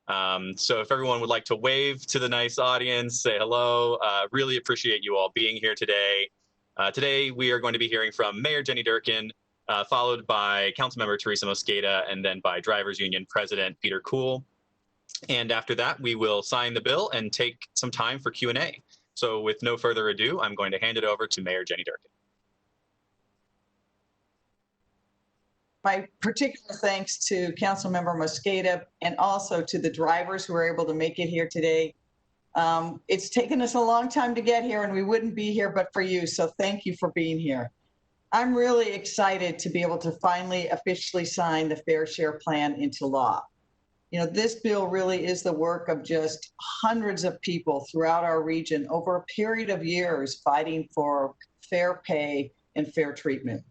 So if everyone would like to wave to the nice audience, say hello, really appreciate you all being here today. Today, we are going to be hearing from Mayor Jenny Durkan, followed by Councilmember Teresa Mosqueda, and then by Drivers Union President Peter Kuel. And after that, we will sign the bill and take some time for Q&A. So with no further ado, I'm going to hand it over to Mayor Jenny Durkan. My particular thanks to Councilmember Mosqueda and also to the drivers who were able to make it here today. It's taken us a long time to get here and we wouldn't be here but for you, so thank you for being here. I'm really excited to be able to finally officially sign the Fair Share Plan into law. You know, this bill really is the work of just hundreds of people throughout our region over a period of years fighting for fair pay and fair treatment.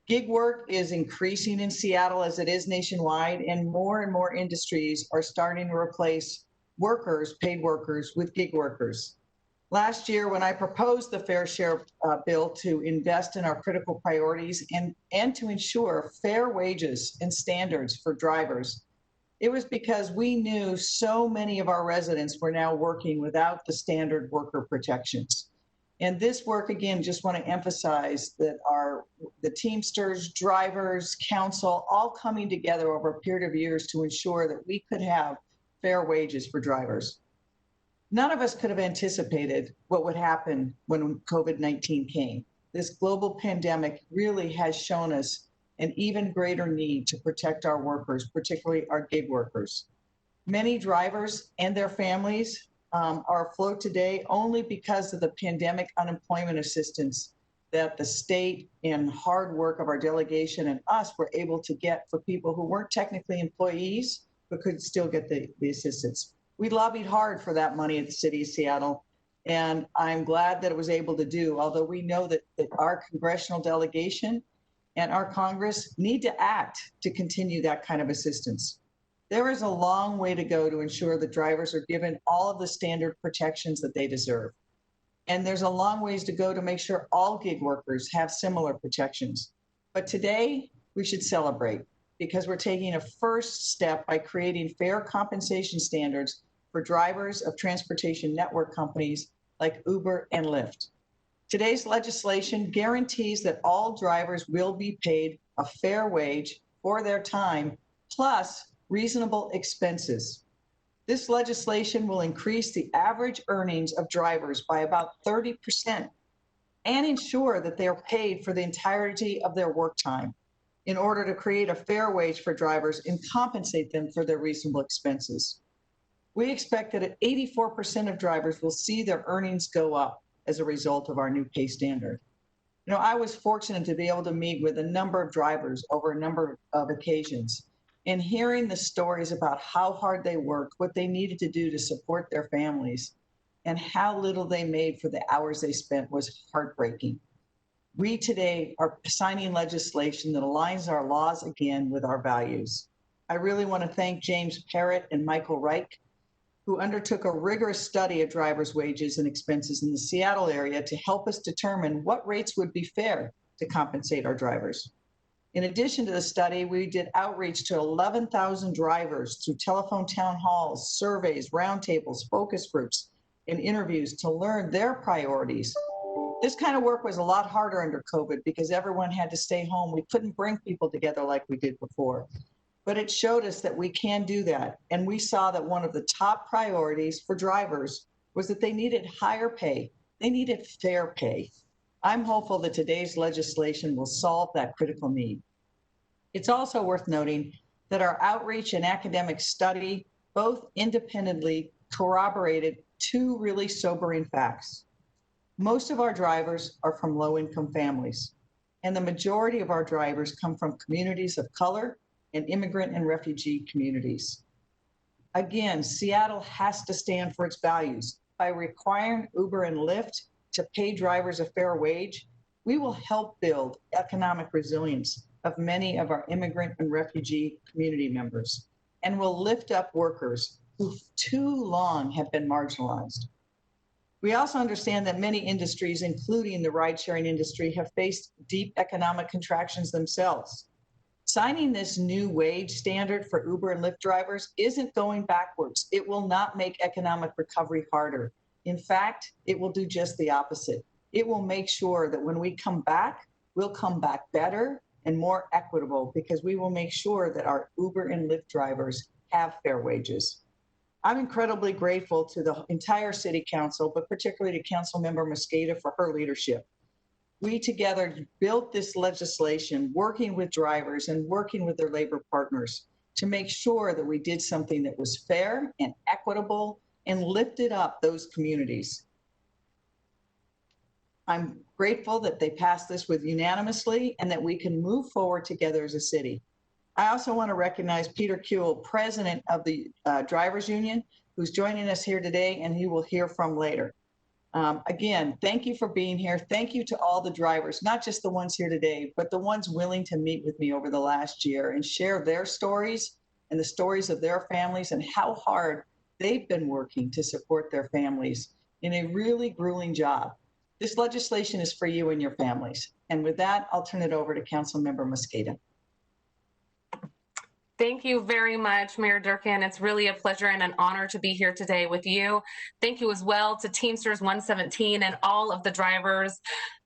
Gig work is increasing in Seattle as it is nationwide, and more industries are starting to replace workers, paid workers, with gig workers. Last year, when I proposed the Fair Share bill to invest in our critical priorities and to ensure fair wages and standards for drivers, it was because we knew so many of our residents were now working without the standard worker protections. And this work, again, just want to emphasize that the Teamsters, drivers, council, all coming together over a period of years to ensure that we could have fair wages for drivers. None of us could have anticipated what would happen when COVID-19 came. This global pandemic really has shown us an even greater need to protect our workers, particularly our gig workers. Many drivers and their families are afloat today only because of the pandemic unemployment assistance that the state and hard work of our delegation and us were able to get for people who weren't technically employees but could still get the assistance. We lobbied hard for that money at the city of Seattle, and I'm glad that it was able to do, although we know that our congressional delegation and our Congress need to act to continue that kind of assistance. There is a long way to go to ensure that drivers are given all of the standard protections that they deserve. And there's a long ways to go to make sure all gig workers have similar protections. But today, we should celebrate because we're taking a first step by creating fair compensation standards for drivers of transportation network companies like Uber and Lyft. Today's legislation guarantees that all drivers will be paid a fair wage for their time, plus reasonable expenses. This legislation will increase the average earnings of drivers by about 30% and ensure that they are paid for the entirety of their work time in order to create a fair wage for drivers and compensate them for their reasonable expenses. We expect that 84% of drivers will see their earnings go up as a result of our new pay standard. You know, I was fortunate to be able to meet with a number of drivers over a number of occasions, and hearing the stories about how hard they worked, what they needed to do to support their families, and how little they made for the hours they spent was heartbreaking. We today are signing legislation that aligns our laws again with our values. I really want to thank James Parrott and Michael Reich, who undertook a rigorous study of drivers' wages and expenses in the Seattle area to help us determine what rates would be fair to compensate our drivers. In addition to the study, we did outreach to 11,000 drivers through telephone town halls, surveys, roundtables, focus groups, and interviews to learn their priorities. This kind of work was a lot harder under COVID because everyone had to stay home. We couldn't bring people together like we did before. But it showed us that we can do that. And we saw that one of the top priorities for drivers was that they needed higher pay. They needed fair pay. I'm hopeful that today's legislation will solve that critical need. It's also worth noting that our outreach and academic study both independently corroborated two really sobering facts. Most of our drivers are from low-income families, and the majority of our drivers come from communities of color and immigrant and refugee communities. Again, Seattle has to stand for its values. By requiring Uber and Lyft to pay drivers a fair wage, we will help build economic resilience of many of our immigrant and refugee community members, and will lift up workers who too long have been marginalized. We also understand that many industries, including the ride-sharing industry, have faced deep economic contractions themselves. Signing this new wage standard for Uber and Lyft drivers isn't going backwards. It will not make economic recovery harder. In fact, it will do just the opposite. It will make sure that when we come back, we'll come back better and more equitable, because we will make sure that our Uber and Lyft drivers have fair wages. I'm incredibly grateful to the entire City Council, but particularly to Councilmember Mosqueda for her leadership. We together built this legislation, working with drivers and working with their labor partners to make sure that we did something that was fair and equitable and lifted up those communities. I'm grateful that they passed this with unanimously and that we can move forward together as a city. I also want to recognize Peter Kuel, president of the Drivers Union, who's joining us here today and he will hear from later. Again, thank you for being here. Thank you to all the drivers, not just the ones here today, but the ones willing to meet with me over the last year and share their stories and the stories of their families and how hard they've been working to support their families in a really grueling job. This legislation is for you and your families. And with that, I'll turn it over to Councilmember Mosqueda. Thank you very much, Mayor Durkan. It's really a pleasure and an honor to be here today with you. Thank you as well to Teamsters 117 and all of the drivers.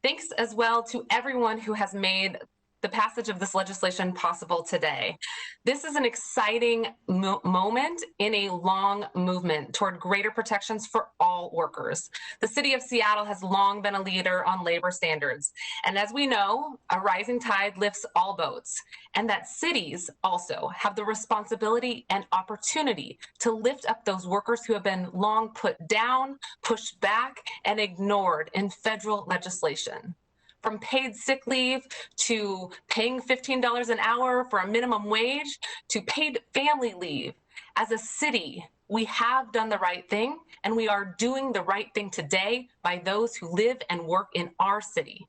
Thanks as well to everyone who has made the passage of this legislation possible today. This is an exciting moment in a long movement toward greater protections for all workers. The city of Seattle has long been a leader on labor standards. And as we know, a rising tide lifts all boats, and that cities also have the responsibility and opportunity to lift up those workers who have been long put down, pushed back, and ignored in federal legislation. From paid sick leave to paying $15 an hour for a minimum wage to paid family leave. As a city, we have done the right thing, and we are doing the right thing today by those who live and work in our city.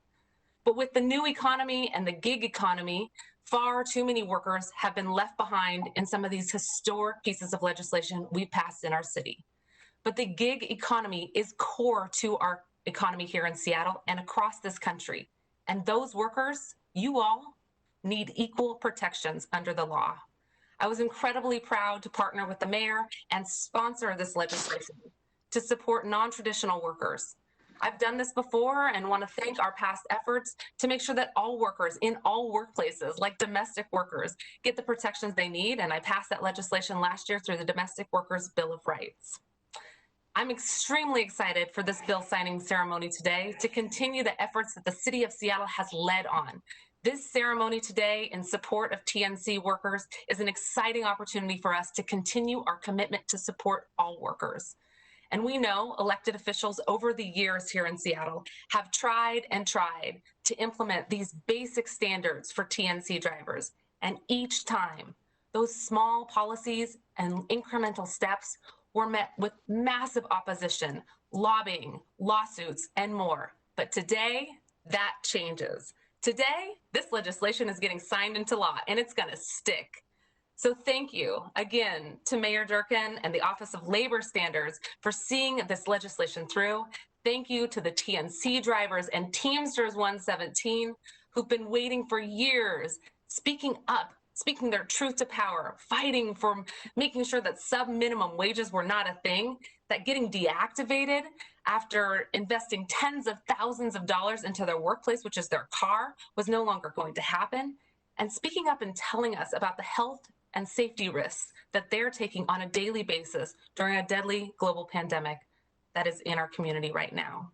But with the new economy and the gig economy, far too many workers have been left behind in some of these historic pieces of legislation we passed in our city. But the gig economy is core to our economy here in Seattle and across this country. And those workers, you all, need equal protections under the law. I was incredibly proud to partner with the mayor and sponsor this legislation to support non-traditional workers. I've done this before and want to thank our past efforts to make sure that all workers in all workplaces, like domestic workers, get the protections they need. And I passed that legislation last year through the Domestic Workers Bill of Rights. I'm extremely excited for this bill signing ceremony today to continue the efforts that the city of Seattle has led on. This ceremony today in support of TNC workers is an exciting opportunity for us to continue our commitment to support all workers. And we know elected officials over the years here in Seattle have tried and tried to implement these basic standards for TNC drivers. And each time, those small policies and incremental steps were met with massive opposition, lobbying, lawsuits, and more. But today, that changes. Today, this legislation is getting signed into law, and it's going to stick. So thank you again to Mayor Durkan and the Office of Labor Standards for seeing this legislation through. Thank you to the TNC drivers and Teamsters 117 who've been waiting for years, speaking up, speaking their truth to power, fighting for making sure that sub-minimum wages were not a thing, that getting deactivated after investing tens of thousands of dollars into their workplace, which is their car, was no longer going to happen, and speaking up and telling us about the health and safety risks that they're taking on a daily basis during a deadly global pandemic that is in our community right now.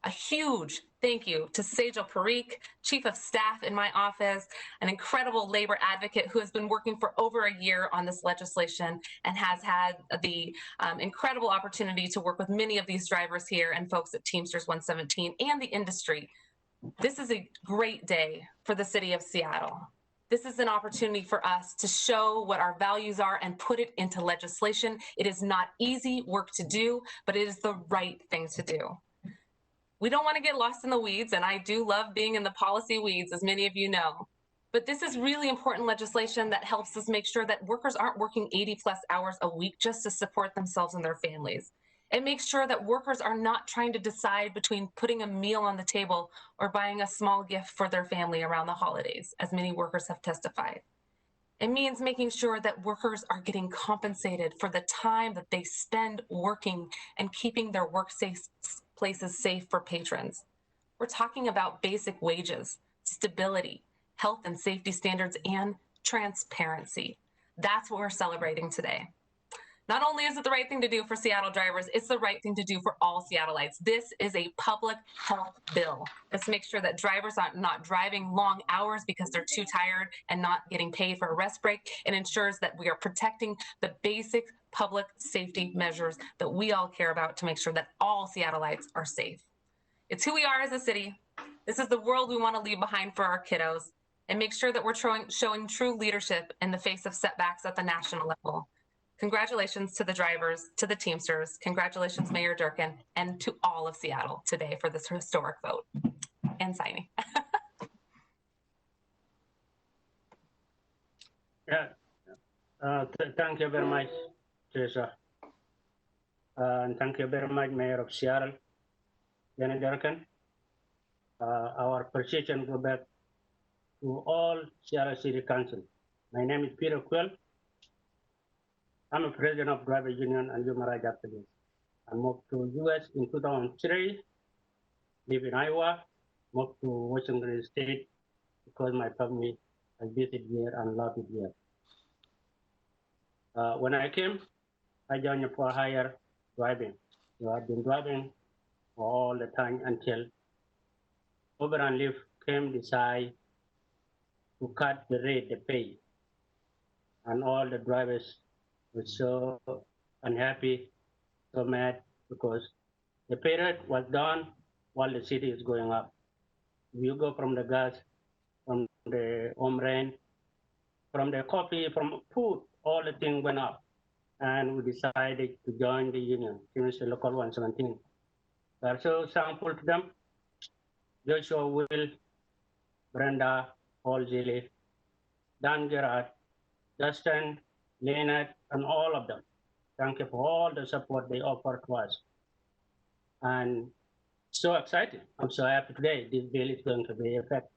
A huge thank you to Sejal Parikh, Chief of Staff in my office, an incredible labor advocate who has been working for over a year on this legislation and has had the incredible opportunity to work with many of these drivers here and folks at Teamsters 117 and the industry. This is a great day for the city of Seattle. This is an opportunity for us to show what our values are and put it into legislation. It is not easy work to do, but it is the right thing to do. We don't want to get lost in the weeds, and I do love being in the policy weeds, as many of you know. But this is really important legislation that helps us make sure that workers aren't working 80+ hours a week just to support themselves and their families. It makes sure that workers are not trying to decide between putting a meal on the table or buying a small gift for their family around the holidays, as many workers have testified. It means making sure that workers are getting compensated for the time that they spend working and keeping their workplaces safe for patrons. We're talking about basic wages, stability, health and safety standards, and transparency. That's what we're celebrating today. Not only is it the right thing to do for Seattle drivers, it's the right thing to do for all Seattleites. This is a public health bill. Let's make sure that drivers are not driving long hours because they're too tired and not getting paid for a rest break. It ensures that we are protecting the basic public safety measures that we all care about to make sure that all Seattleites are safe. It's who we are as a city. This is the world we want to leave behind for our kiddos, and make sure that we're showing true leadership in the face of setbacks at the national level. Congratulations to the drivers, to the Teamsters. Congratulations, Mayor Durkan, and to all of Seattle today for this historic vote and signing. Thank you very much, Teresa. And thank you very much, Mayor of Seattle, Jenny Durkan. Our appreciation go back to all Seattle City Council. My name is Peter Kuel. I'm a president of Driver Union and Human Rights Activist. I moved to US in 2003, live in Iowa, moved to Washington State because my family has visited here and loved it here. When I came, I joined for hire driving. So I've been driving for all the time until Uber and Lyft came decide to cut the rate they pay. And all the drivers were so unhappy, so mad, because the pay rate was down while the city is going up. You go from the gas, from the home rent, from the coffee, from food, all the things went up. And we decided to join the union, Teresa Local 117. We are so thankful to them. Joshua, Will, Brenda, Paul Gilly, Dan Gerard, Justin, Leonard, and all of them. Thank you for all the support they offer to us. And so excited. I'm so happy today this bill is going to be effective.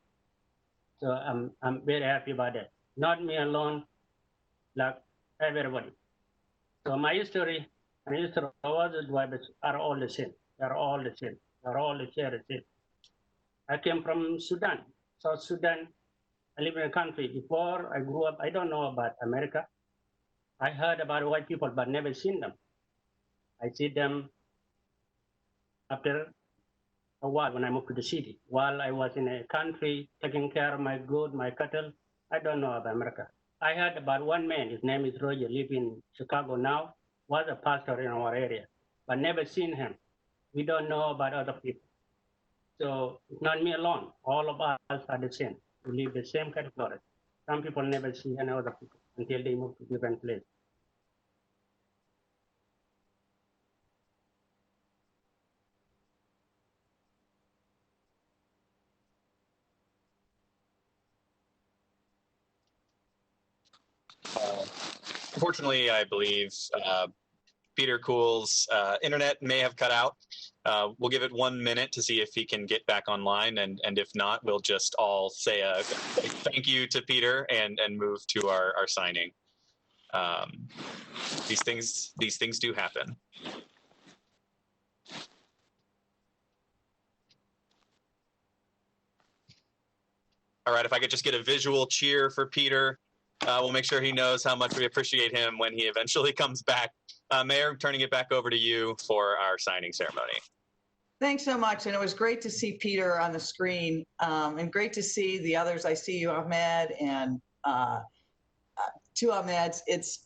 So I'm very happy about that. Not me alone, like everybody. So my history and history of all the drivers are all the same. They're all the same. They're all the same. I came from Sudan, South Sudan. I live in a country. Before I grew up, I don't know about America. I heard about white people, but never seen them. I see them after a while when I moved to the city. While I was in a country taking care of my goods, my cattle, I don't know about America. I heard about one man, his name is Roger, live in Chicago now, was a pastor in our area, but never seen him. We don't know about other people. So it's not me alone. All of us are the same. We live the same category. Some people never see any other people until they move to different place. Unfortunately, I believe Peter Kuel's internet may have cut out. We'll give it 1 minute to see if he can get back online, and if not, we'll just all say a thank you to Peter and move to our signing. These things do happen. All right, if I could just get a visual cheer for Peter, we'll make sure he knows how much we appreciate him when he eventually comes back. Mayor, turning it back over to you for our signing ceremony. Thanks so much. And it was great to see Peter on the screen, and great to see the others. I see you, Ahmed, and two Ahmeds.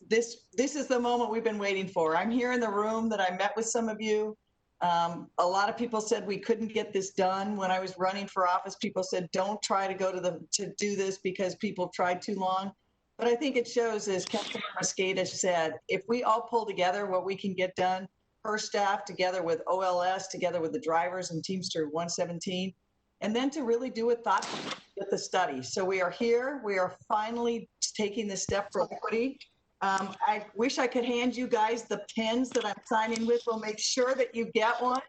This is the moment we've been waiting for. I'm here in the room that I met with some of you. A lot of people said we couldn't get this done when I was running for office. People said, don't try to go to do this because people tried too long. But I think it shows, as Councilmember Mosqueda said, if we all pull together what we can get done, her staff together with OLS, together with the drivers and Teamster 117, and then to really do it thoughtfully with the study. So we are here. We are finally taking the step for equity. I wish I could hand you guys the pens that I'm signing with. We'll make sure that you get one.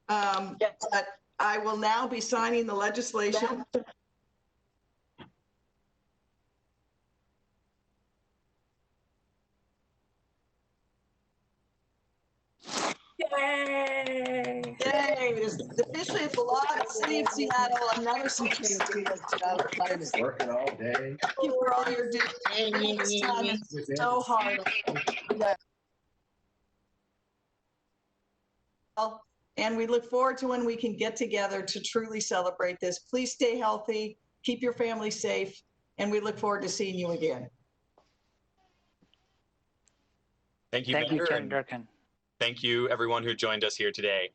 But I will now be signing the legislation. Yay! Yay, officially it's the law of the city of Seattle, another city of Seattle. Working all day. Thank you for all your doing. This time is so hard. Yeah. And we look forward to when we can get together to truly celebrate this. Please stay healthy, keep your family safe, and we look forward to seeing you again. Thank you, Thank you, Mayor, Chair and Durkan. thank you, everyone who joined us here today.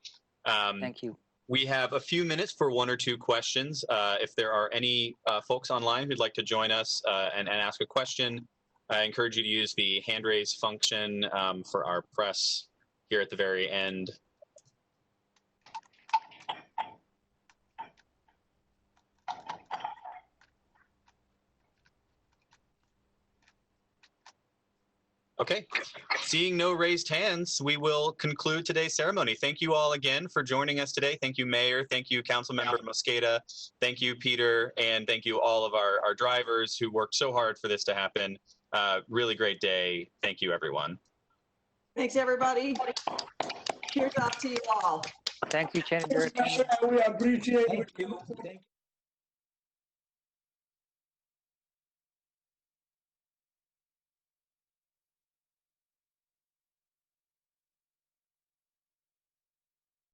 Thank you. We have a few minutes for one or two questions. If there are any folks online who'd like to join us and ask a question, I encourage you to use the hand raise function for our press here at the very end. Okay, seeing no raised hands, we will conclude today's ceremony. Thank you all again for joining us today. Thank you, Mayor. Thank you, Councilmember Mosqueda. Thank you, Peter. And thank you all of our drivers who worked so hard for this to happen. Really great day. Thank you, everyone. Thanks, everybody. Cheers off to you all. Thank you, Chair Durkan. We appreciate it.